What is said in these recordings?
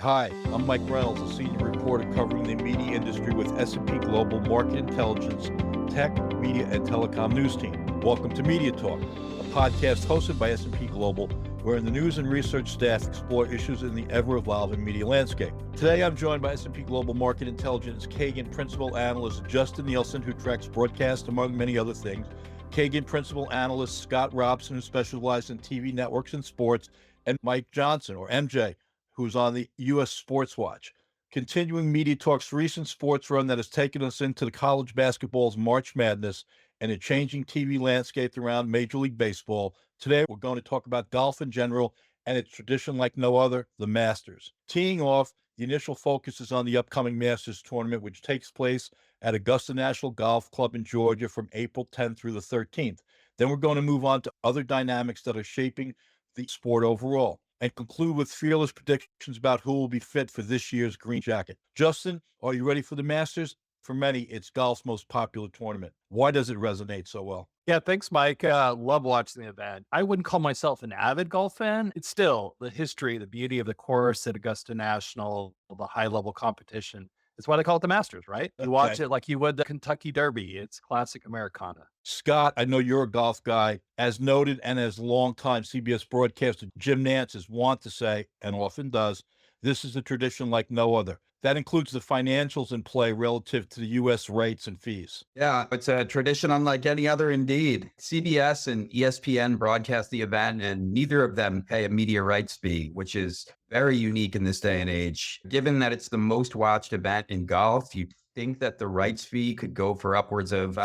Hi, I'm Mike Reynolds, a senior reporter covering the media industry with S&P Global Market Intelligence Tech, Media, and Telecom News Team. Welcome to MediaTalk, a podcast hosted by S&P Global, wherein the news and research staff explore issues in the ever-evolving media landscape. Today, I'm joined by S&P Global Market Intelligence Kagan principal analyst Justin Nielson, who tracks broadcast, among many other things, Kagan principal analyst Scott Robson, who specializes in TV networks and sports, and Mike Johnson, or MJ, who's on the U.S. Sports Watch. Continuing MediaTalk's recent sports run that has taken us into the college basketball's March Madness and a changing TV landscape around Major League Baseball, today we're going to talk about golf in general and its tradition like no other, the Masters. Teeing off, the initial focus is on the upcoming Masters tournament, which takes place at Augusta National Golf Club in Georgia from April 10th through the 13th. Then we're going to move on to other dynamics that are shaping the sport overall, and conclude with fearless predictions about who will be fit for this year's Green Jacket. Justin, are you ready for the Masters? For many, it's golf's most popular tournament. Why does it resonate so well? Yeah, thanks, Mike. Love watching the event. I wouldn't call myself an avid golf fan. It's still the history, the beauty of the course at Augusta National, the high-level competition. It's why they call it the Masters, right? You watch it like you would the Kentucky Derby. It's classic Americana. Scott, I know you're a golf guy. As noted and as longtime CBS broadcaster Jim Nantz is wont to say, and often does, this is a tradition like no other. That includes the financials in play relative to the U.S. rates and fees. Yeah, it's a tradition unlike any other indeed. CBS and ESPN broadcast the event, and neither of them pay a media rights fee, which is very unique in this day and age. Given that it's the most watched event in golf, you'd think that the rights fee could go for upwards of,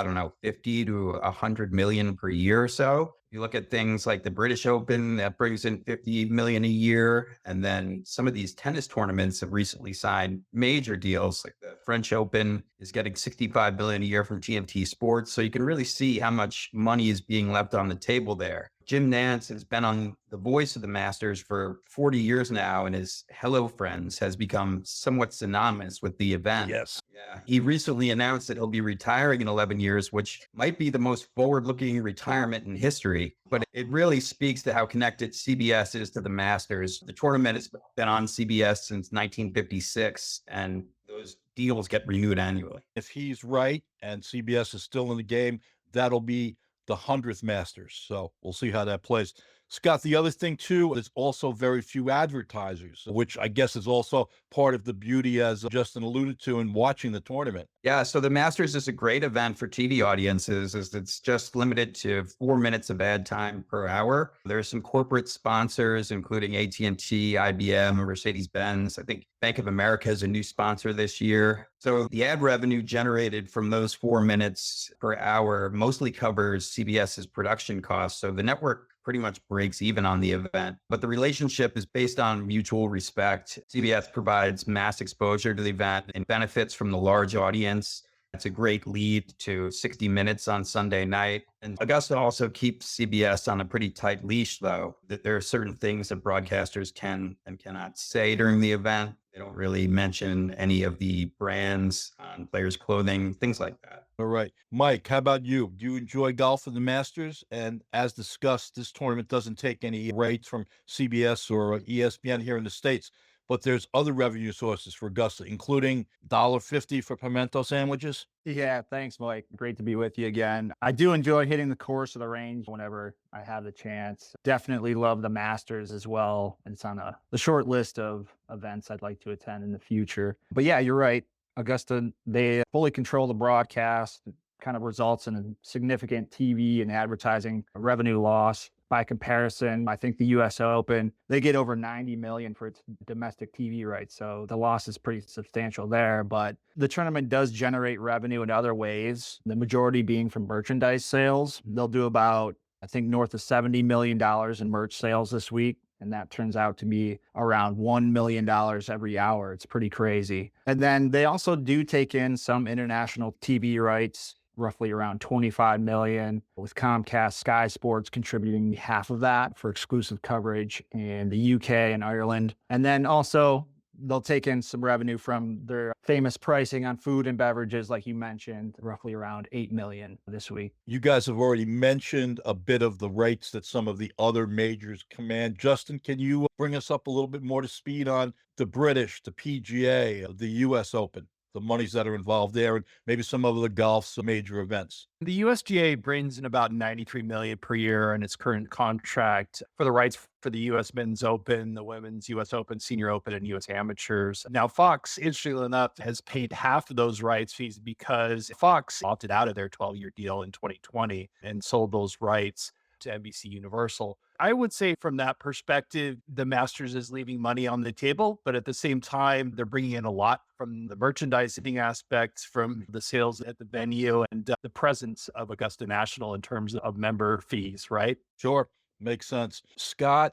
50 to 100 million per year or so. You look at things like the British Open, that brings in 50 million a year. And then some of these tennis tournaments have recently signed major deals, like the French Open is getting 65 million a year from GMT Sports. So you can really see how much money is being left on the table there. Jim Nantz has been on the voice of the Masters for 40 years now, and his Hello Friends has become somewhat synonymous with the event. Yes. Yeah. He recently announced that he'll be retiring in 11 years, which might be the most forward-looking retirement in history. But it really speaks to how connected CBS is to the Masters. The tournament has been on CBS since 1956, and those deals get renewed annually. If he's right and CBS is still in the game, that'll be the 100th Masters. So we'll see how that plays. Scott, the other thing too, is also very few advertisers, which I guess is also part of the beauty, as Justin alluded to, in watching the tournament. Yeah, so the Masters is a great event for TV audiences, as it's just limited to 4 minutes of ad time per hour. There's some corporate sponsors, including AT&T, IBM, Mercedes-Benz. I think Bank of America is a new sponsor this year. So the ad revenue generated from those 4 minutes per hour mostly covers CBS's production costs. So the network pretty much breaks even on the event. But the relationship is based on mutual respect. CBS provides mass exposure to the event and benefits from the large audience. It's a great lead to 60 Minutes on Sunday night. And Augusta also keeps CBS on a pretty tight leash, though. That there are certain things that broadcasters can and cannot say during the event. They don't really mention any of the brands on players' clothing, things like that. All right. Mike, how about you? Do you enjoy golf and the Masters? And as discussed, this tournament doesn't take any rates from CBS or ESPN here in the States, but there's other revenue sources for Augusta, including $1.50 for pimento sandwiches. Yeah, thanks, Mike. Great to be with you again. I do enjoy hitting the course of the range whenever I have the chance. Definitely love the Masters as well. And it's on the short list of events I'd like to attend in the future. But yeah, you're right. Augusta, they fully control the broadcast. It kind of results in a significant TV and advertising revenue loss. By comparison, I think the US Open, they get over 90 million for its domestic TV rights. So the loss is pretty substantial there, but the tournament does generate revenue in other ways, the majority being from merchandise sales. They'll do about, I think, north of $70 million in merch sales this week. And that turns out to be around $1 million every hour. It's pretty crazy. And then they also do take in some international TV rights, roughly around 25 million, with Comcast Sky Sports contributing half of that for exclusive coverage in the UK and Ireland. And then also they'll take in some revenue from their famous pricing on food and beverages, like you mentioned, roughly around 8 million this week. You guys have already mentioned a bit of the rates that some of the other majors command. Justin, can you bring us up a little bit more to speed on the British, the PGA, the US Open, the monies that are involved there, and maybe some of the golf's major events? The USGA brings in about 93 million per year in its current contract for the rights for the US Men's Open, the Women's US Open, Senior Open, and US Amateurs. Now, Fox, interestingly enough, has paid half of those rights fees because Fox opted out of their 12-year deal in 2020 and sold those rights to NBC Universal. I would say from that perspective, the Masters is leaving money on the table, but at the same time, they're bringing in a lot from the merchandising aspects, from the sales at the venue, and the presence of Augusta National in terms of member fees, right? Sure, makes sense. Scotty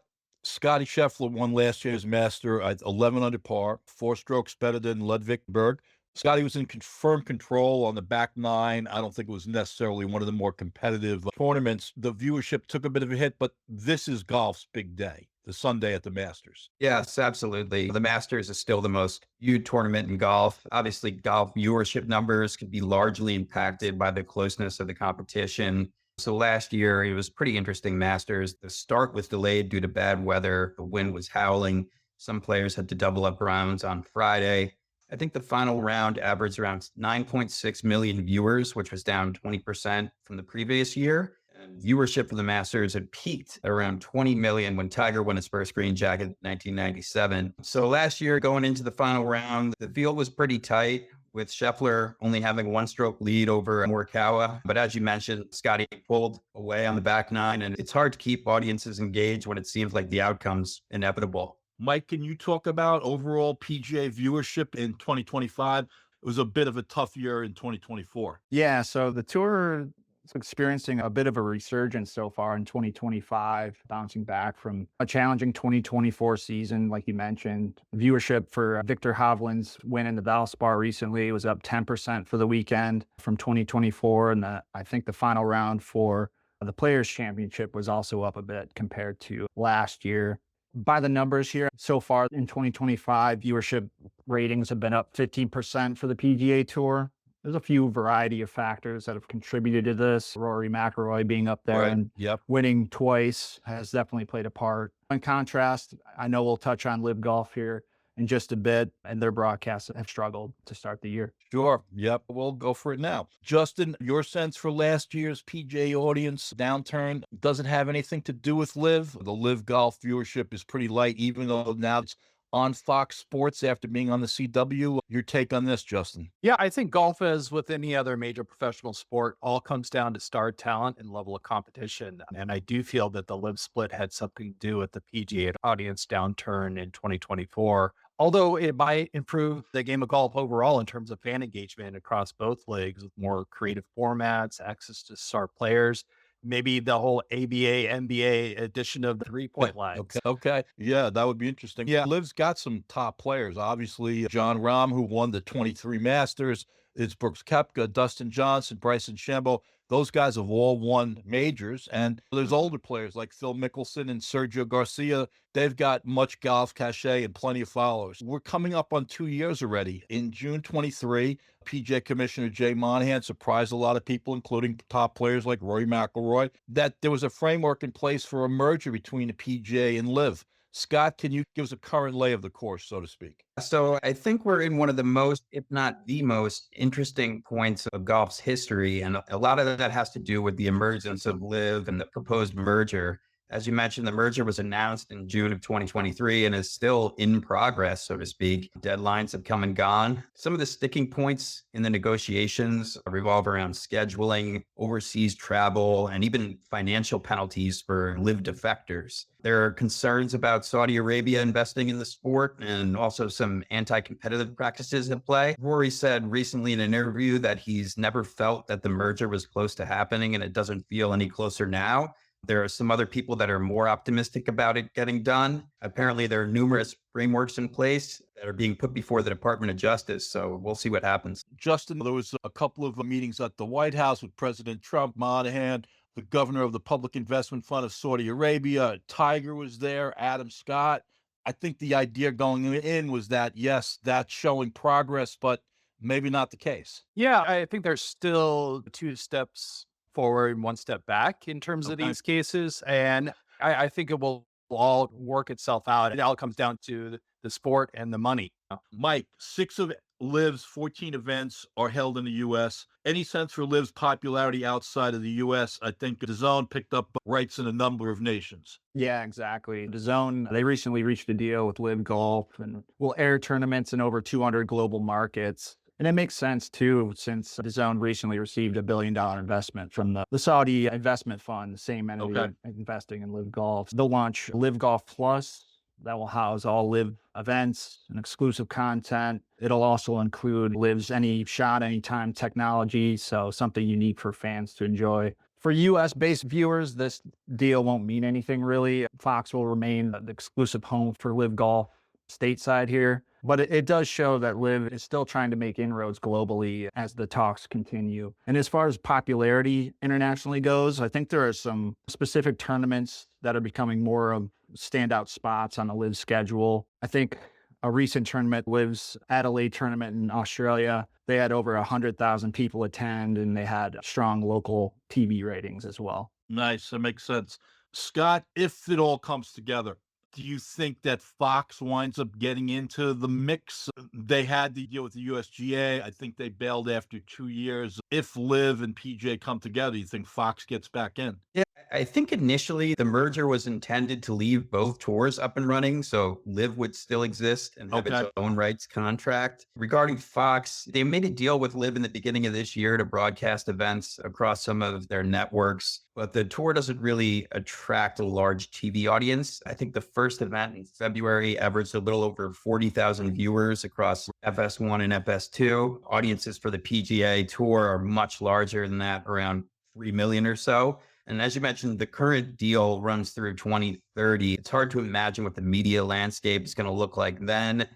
Scheffler won last year's Master at 11 under par, 4 strokes better than Ludwig Berg. Scotty was in firm control on the back nine. I don't think it was necessarily one of the more competitive tournaments. The viewership took a bit of a hit, but this is golf's big day, the Sunday at the Masters. Yes, absolutely. The Masters is still the most viewed tournament in golf. Obviously, golf viewership numbers can be largely impacted by the closeness of the competition. So last year, it was pretty interesting Masters. The start was delayed due to bad weather. The wind was howling. Some players had to double up rounds on Friday. I think the final round averaged around 9.6 million viewers, which was down 20% from the previous year. And viewership for the Masters had peaked around 20 million when Tiger won his first green jacket in 1997. So last year, going into the final round, the field was pretty tight, with Scheffler only having 1 stroke lead over Morikawa. But as you mentioned, Scotty pulled away on the back nine, and it's hard to keep audiences engaged when it seems like the outcome's inevitable. Mike, can you talk about overall PGA viewership in 2025? It was a bit of a tough year in 2024. Yeah, so the tour is experiencing a bit of a resurgence so far in 2025, bouncing back from a challenging 2024 season, like you mentioned. Viewership for Victor Hovland's win in the Valspar recently was up 10% for the weekend from 2024. And I think the final round for the Players' Championship was also up a bit compared to last year. By the numbers here, so far in 2025, viewership ratings have been up 15% for the PGA Tour. There's a few variety of factors that have contributed to this. Rory McIlroy being up there and winning twice has definitely played a part. In contrast, I know we'll touch on Live Golf here in just a bit, and their broadcasts have struggled to start the year. Sure. Yep. We'll go for it now. Justin, your sense for last year's PGA audience downturn doesn't have anything to do with Live. The Live Golf viewership is pretty light, even though now it's on Fox Sports after being on the CW. Your take on this, Justin? Yeah, I think golf, as with any other major professional sport, all comes down to star talent and level of competition. And I do feel that the Live split had something to do with the PGA audience downturn in 2024. Although it might improve the game of golf overall in terms of fan engagement across both leagues with more creative formats, access to star players, maybe the whole ABA, NBA edition of the 3-point lines. Okay. Yeah, that would be interesting. Yeah, Liv's got some top players. Obviously, John Rahm, who won the 23 Masters. It's Brooks Koepka, Dustin Johnson, Bryson DeChambeau. Those guys have all won majors. And there's older players like Phil Mickelson and Sergio Garcia. They've got much golf cachet and plenty of followers. We're coming up on 2 years already. In June 23, PGA Commissioner Jay Monahan surprised a lot of people, including top players like Rory McIlroy, that there was a framework in place for a merger between the PGA and Live. Scott, can you give us a current lay of the course, so to speak? So I think we're in one of the most, if not the most interesting points of golf's history. And a lot of that has to do with the emergence of Live and the proposed merger. As you mentioned, the merger was announced in June of 2023 and is still in progress, so to speak. Deadlines have come and gone. Some of the sticking points in the negotiations revolve around scheduling, overseas travel, and even financial penalties for Live defectors. There are concerns about Saudi Arabia investing in the sport and also some anti-competitive practices at play. Rory said recently in an interview that he's never felt that the merger was close to happening and it doesn't feel any closer now. There are some other people that are more optimistic about it getting done. Apparently, there are numerous frameworks in place that are being put before the Department of Justice. So we'll see what happens. Justin, there was a couple of meetings at the White House with President Trump, Monahan, the governor of the Public Investment Fund of Saudi Arabia. Tiger was there, Adam Scott. I think the idea going in was that, yes, that's showing progress, but maybe not the case. Yeah, I think there's still 2 steps forward and 1 step back in terms of Okay. these cases, and I think it will all work itself out. It all comes down to the sport and the money. Mike, 6 of Liv's 14 events are held in the U.S. Any sense for Liv's popularity outside of the U.S.? I think DAZN picked up rights in a number of nations. Yeah, exactly. DAZN, they recently reached a deal with Live Golf and will air tournaments in over 200 global markets. And it makes sense too, since DAZN recently received $1 billion investment from the Saudi investment fund, the same entity Okay. investing in Live Golf. They'll launch Live Golf Plus that will house all Live events and exclusive content. It'll also include Live's any shot, anytime technology, so something unique for fans to enjoy. For US-based viewers, this deal won't mean anything really. Fox will remain the exclusive home for Live Golf stateside here. But it does show that Live is still trying to make inroads globally as the talks continue. And as far as popularity internationally goes, I think there are some specific tournaments that are becoming more of standout spots on the Live schedule. I think a recent tournament, Live's Adelaide tournament in Australia, they had over 100,000 people attend, and they had strong local TV ratings as well. Nice. That makes sense. Scott, if it all comes together, do you think that Fox winds up getting into the mix? They had the deal with the USGA. I think they bailed after 2 years. If Liv and PJ come together, you think Fox gets back in? Yeah, I think initially the merger was intended to leave both tours up and running, so Live would still exist and have Okay. its own rights contract. Regarding Fox, they made a deal with Live in the beginning of this year to broadcast events across some of their networks, but the tour doesn't really attract a large TV audience. I think the first event in February averaged a little over 40,000 viewers across FS1 and FS2. Audiences for the PGA Tour are much larger than that, around 3 million or so. And as you mentioned, the current deal runs through 2030. It's hard to imagine what the media landscape is going to look like then.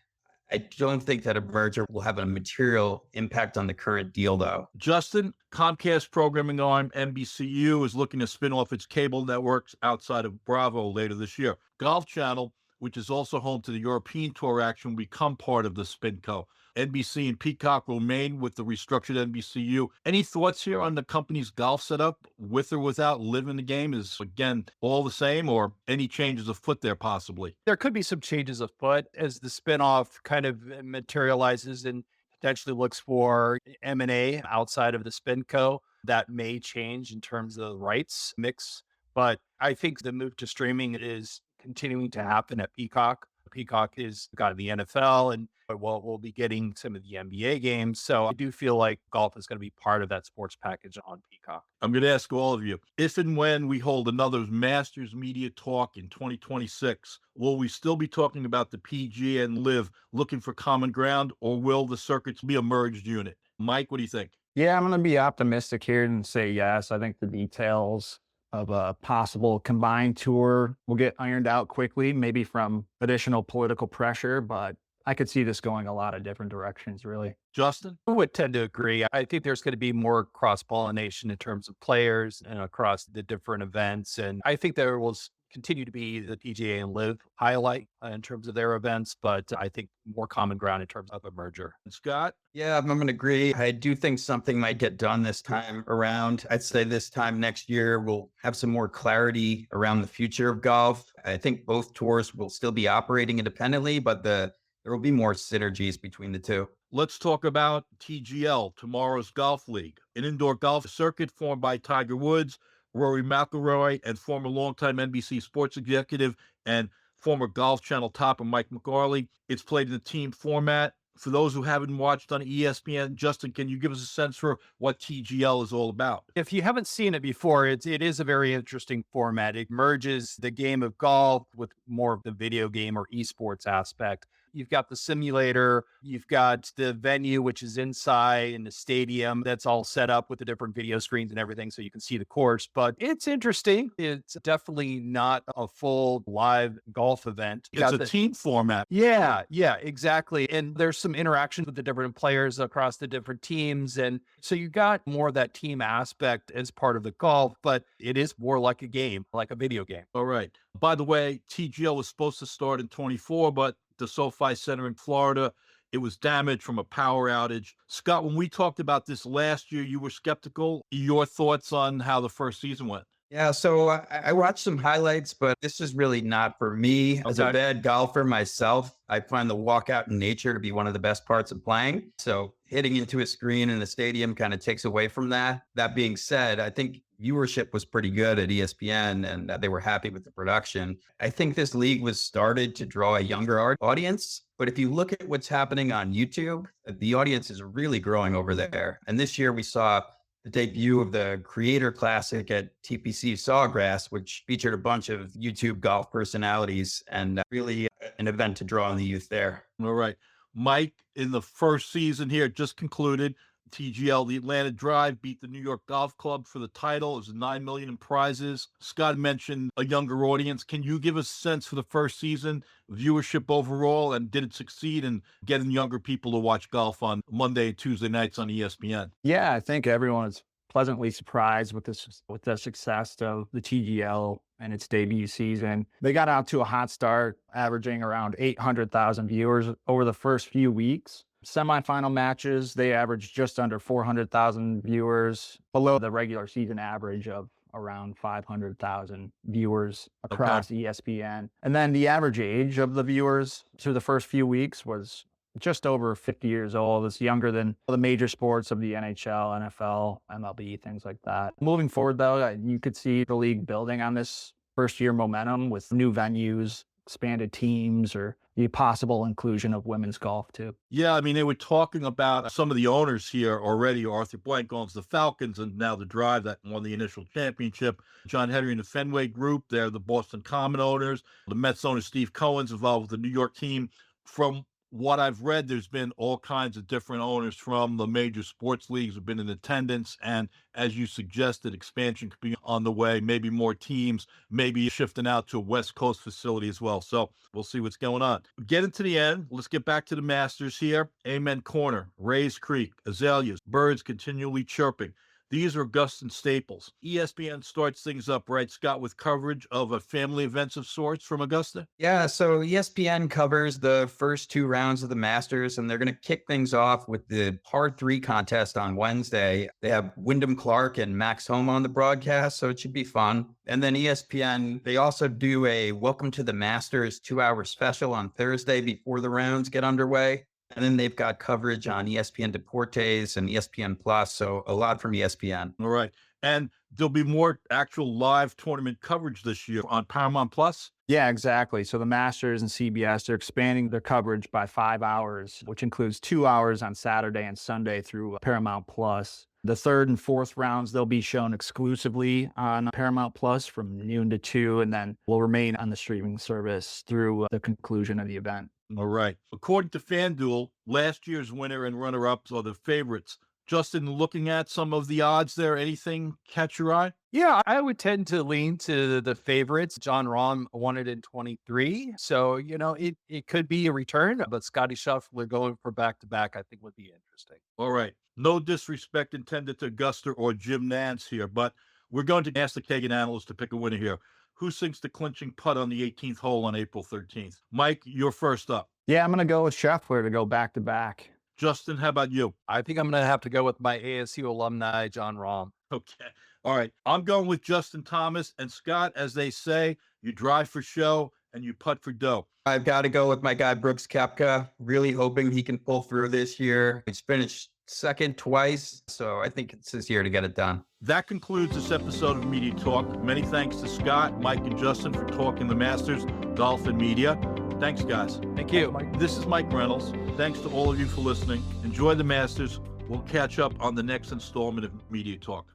I don't think that a merger will have a material impact on the current deal, though. Justin, Comcast programming arm NBCU is looking to spin off its cable networks outside of Bravo later this year. Golf Channel, which is also home to the European Tour action, will become part of the SpinCo. NBC and Peacock remain with the restructured NBCU. Any thoughts here on the company's golf setup, with or without Live in the game? Is, again, all the same, or any changes afoot there possibly? There could be some changes afoot as the spinoff kind of materializes and potentially looks for M&A outside of the SpinCo. That may change in terms of the rights mix, but I think the move to streaming is continuing to happen at Peacock. Peacock is got the NFL, and we'll be getting some of the NBA games. So I do feel like golf is going to be part of that sports package on Peacock. I'm going to ask all of you, if and when we hold another Masters Media Talk in 2026, will we still be talking about the PGA and Live looking for common ground, or will the circuits be a merged unit? Mike, what do you think? Yeah, I'm going to be optimistic here and say yes. I think the details of a possible combined tour will get ironed out quickly, maybe from additional political pressure, but I could see this going a lot of different directions, really. Justin? I would tend to agree. I think there's going to be more cross-pollination in terms of players and across the different events. And I think there will continue to be the PGA and Live highlight in terms of their events, but I think more common ground in terms of a merger. And Scott? Yeah, I'm going to agree. I do think something might get done this time around. I'd say this time next year, we'll have some more clarity around the future of golf. I think both tours will still be operating independently, but there will be more synergies between the two. Let's talk about TGL, tomorrow's golf league, an indoor golf circuit formed by Tiger Woods, Rory McIlroy, and former longtime NBC sports executive and former Golf Channel topper Mike McGarley. It's played in a team format. For those who haven't watched on ESPN, Justin, can you give us a sense for what TGL is all about? If you haven't seen it before, it is a very interesting format. It merges the game of golf with more of the video game or esports aspect. You've got the simulator, you've got the venue, which is inside in the stadium. That's all set up with the different video screens and everything so you can see the course. But it's interesting. It's definitely not a full live golf event. It's a team format. Yeah, exactly. And there's some interaction with the different players across the different teams. And so you got more of that team aspect as part of the golf, but it is more like a game, like a video game. All right. By the way, TGL was supposed to start in 24, but the SoFi Center in Florida, it was damaged from a power outage. Scott, when we talked about this last year, you were skeptical. Your thoughts on how the first season went? Yeah, so I watched some highlights, but this is really not for me. As a bad golfer myself, I find the walkout in nature to be one of the best parts of playing. So hitting into a screen in the stadium kind of takes away from that. That being said, I think viewership was pretty good at ESPN and they were happy with the production. I think this league was started to draw a younger audience. But if you look at what's happening on YouTube, the audience is really growing over there. And this year we saw the debut of the Creator Classic at TPC Sawgrass, which featured a bunch of YouTube golf personalities and really an event to draw on the youth there. All right. Mike, in the first season here, just concluded, TGL, the Atlanta Drive, beat the New York Golf Club for the title. It was $9 million in prizes. Scott mentioned a younger audience. Can you give us a sense for the first season, viewership overall, and did it succeed in getting younger people to watch golf on Monday and Tuesday nights on ESPN? Yeah, I think everyone is pleasantly surprised with the success of the TGL and its debut season. They got out to a hot start, averaging around 800,000 viewers over the first few weeks. Semifinal matches, they averaged just under 400,000 viewers, below the regular season average of around 500,000 viewers across ESPN. And then the average age of the viewers through the first few weeks was just over 50 years old. It's younger than the major sports of the NHL, NFL, MLB, things like that. Moving forward, though, you could see the league building on this first-year momentum with new venues, expanded teams, or the possible inclusion of women's golf, too. Yeah, I mean, they were talking about some of the owners here already. Arthur Blank owns the Falcons and now the Drive that won the initial championship. John Henry and the Fenway Group, they're the Boston Common owners. The Mets owner Steve Cohen's involved with the New York team. From what I've read, there's been all kinds of different owners from the major sports leagues have been in attendance. And as you suggested, expansion could be on the way, maybe more teams, maybe shifting out to a West Coast facility as well. So we'll see what's going on. Getting to the end, let's get back to the Masters here. Amen Corner, Rays Creek, azaleas, birds continually chirping. These are Augustan staples. ESPN starts things up, right, Scott, with coverage of a family events of sorts from Augusta? Yeah, so ESPN covers the first two rounds of the Masters, and they're going to kick things off with the par 3 contest on Wednesday. They have Wyndham Clark and Max Homa on the broadcast, so it should be fun. And then ESPN, they also do a Welcome to the Masters 2-hour special on Thursday before the rounds get underway. And then they've got coverage on ESPN Deportes and ESPN Plus. So a lot from ESPN. All right. And there'll be more actual live tournament coverage this year on Paramount Plus? Yeah, exactly. So the Masters and CBS, they're expanding their coverage by 5 hours, which includes 2 hours on Saturday and Sunday through Paramount Plus. The third and fourth rounds, they'll be shown exclusively on Paramount Plus from noon to 2, and then will remain on the streaming service through the conclusion of the event. All right. According to FanDuel, last year's winner and runner-ups are the favorites. Justin, looking at some of the odds there, anything catch your eye? Yeah, I would tend to lean to the favorites. John Rahm won it in 23. So, it could be a return, but Scotty Scheffler going for back-to-back, I think would be interesting. All right. No disrespect intended to Augusta or Jim Nantz here, but we're going to ask the Kagan analyst to pick a winner here. Who sinks the clinching putt on the 18th hole on April 13th? Mike, you're first up. Yeah, I'm going to go with Scheffler to go back-to-back. Justin, how about you? I think I'm going to have to go with my ASU alumni, John Rahm. Okay. All right. I'm going with Justin Thomas. And Scott, as they say, you drive for show and you putt for dough. I've got to go with my guy, Brooks Koepka. Really hoping he can pull through this year. He's finished second twice, so I think it's his year to get it done. That concludes this episode of Media Talk. Many thanks to Scott, Mike, and Justin for talking the Masters, golf, and media. Thanks, guys. Thank you. This is Mike Reynolds. Thanks to all of you for listening. Enjoy the Masters. We'll catch up on the next installment of Media Talk.